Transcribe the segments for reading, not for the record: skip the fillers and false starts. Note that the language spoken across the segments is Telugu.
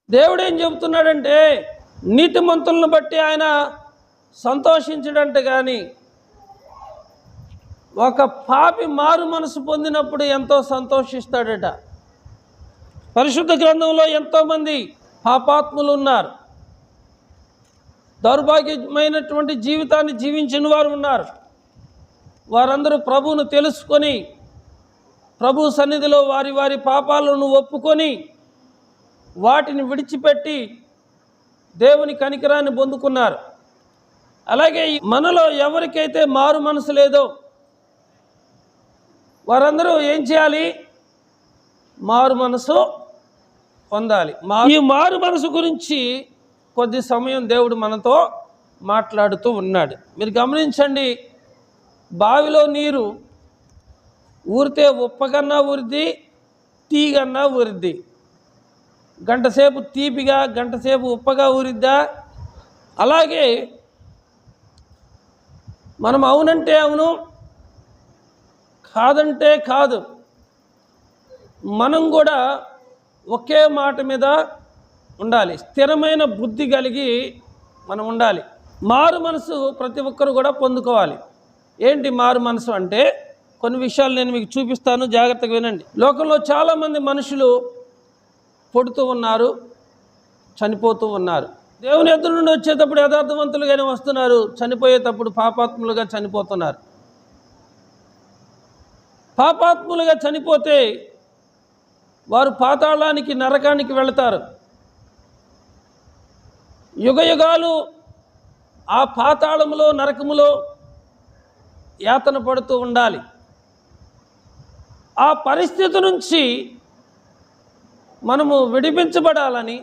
దేవుడు ఏం చెబుతున్నాడంటే నీతిమంతులను బట్టి ఆయన సంతోషించడంటే కానీ ఒక పాపి మారు మనసు పొందినప్పుడు ఎంతో సంతోషిస్తాడట. పరిశుద్ధ గ్రంథంలో ఎంతోమంది పాపాత్ములు ఉన్నారు, దౌర్భాగ్యమైనటువంటి జీవితాన్ని జీవించిన వారు ఉన్నారు. వారందరూ ప్రభువును తెలుసుకొని ప్రభు సన్నిధిలో వారి వారి పాపాలను ఒప్పుకొని వాటిని విడిచిపెట్టి దేవుని కనికరాన్ని పొందుకున్నారు. అలాగే మనలో ఎవరికైతే మారు మనసు లేదో వారందరూ ఏం చేయాలి? మారు మనసు పొందాలి. ఈ మారు మనసు గురించి కొద్ది సమయం దేవుడు మనతో మాట్లాడుతూ ఉన్నాడు. మీరు గమనించండి, బావిలో నీరు ఊరితే ఉప్పకన్నా ఊరిద్ది, తీగన్నా ఊరిద్ది. గంటసేపు తీపిగా గంటసేపు ఉప్పగా ఊరిద్దా? అలాగే మనం అవునంటే అవును, కాదంటే కాదు, మనం కూడా ఒకే మాట మీద ఉండాలి. స్థిరమైన బుద్ధి కలిగి మనం ఉండాలి. మారు మనసు ప్రతి ఒక్కరు కూడా పొందుకోవాలి. ఏంటి మారు మనసు అంటే? కొన్ని విషయాలు నేను మీకు చూపిస్తాను, జాగ్రత్తగా వినండి. లోకంలో చాలామంది మనుషులు పుడుతూ ఉన్నారు, చనిపోతూ ఉన్నారు. దేవుని ఎదురు నుండి వచ్చేటప్పుడు యథార్థవంతులుగానే వస్తున్నారు, చనిపోయేటప్పుడు పాపాత్ములుగా చనిపోతున్నారు. పాపాత్ములుగా చనిపోతే వారు పాతాళానికి, నరకానికి వెళతారు. యుగయుగాలు ఆ పాతాళములో, నరకములో యాతన పడుతూ ఉండాలి. ఆ పరిస్థితి నుంచి మనము విడిపించబడాలని,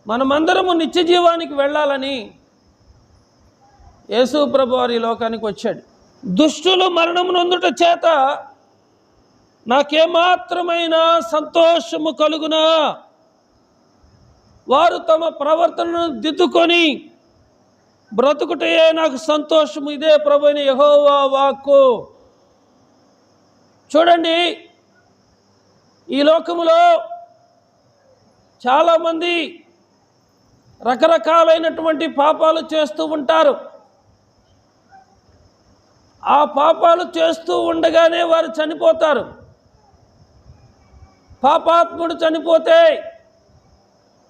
మనమందరము నిత్య జీవానికి వెళ్ళాలని యేసు ప్రభు వారి లోకానికి వచ్చాడు. దుష్టులు మరణము నొందుట చేత నాకేమాత్రమైన సంతోషము కలుగునా? వారు తమ ప్రవర్తనను దిద్దుకొని బ్రతుకుటయే నాకు సంతోషము. ఇదే ప్రభువైన యెహోవా వాక్కు. చూడండి, ఈ లోకములో చాలామంది రకరకాలైనటువంటి పాపాలు చేస్తూ ఉంటారు. ఆ పాపాలు చేస్తూ ఉండగానే వారు చనిపోతారు. పాపాత్ముడు చనిపోతే,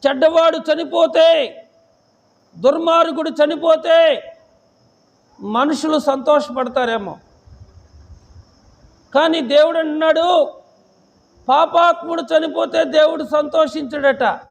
చెడ్డవాడు చనిపోతే, దుర్మార్గుడు చనిపోతే మనుషులు సంతోషపడతారేమో. కానీ దేవుడు అన్నాడు, పాపాత్ముడు చనిపోతే దేవుడు సంతోషించడట.